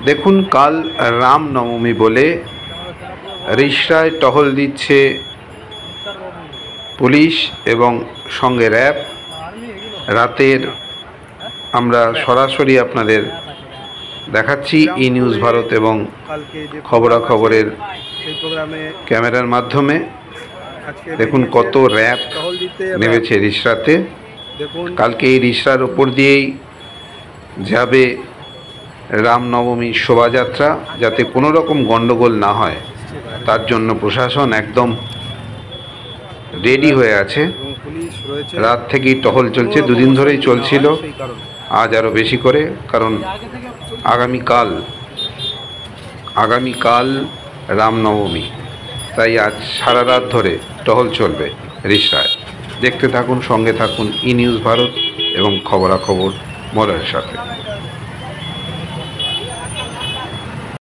দেখুন, কাল রামনবমী বলে রিষড়ায় টহল দিচ্ছে পুলিশ এবং সঙ্গে র্যাব। রাতের আমরা সরাসরি আপনাদের দেখাচ্ছি ই নিউজ ভারত এবং খবরাখবরের ক্যামেরার মাধ্যমে। দেখুন কত র্যাব নেমেছে রিষড়াতে। কালকে এই রিষড়ার ওপর দিয়েই যাবে রামনবমী শোভাযাত্রা, যাতে কোনো রকম গণ্ডগোল না হয় তার জন্য প্রশাসন একদম রেডি হয়ে আছে। রাত থেকেই টহল চলছে, দুদিন ধরেই চলছিল, আজ আরও বেশি করে, কারণ আগামীকাল রামনবমী, তাই আজ সারা রাত ধরে টহল চলবে রিষড়ায়। দেখতে থাকুন, সঙ্গে থাকুন ই নিউজ ভারত এবং খবরাখবর মোড়ের সাথে।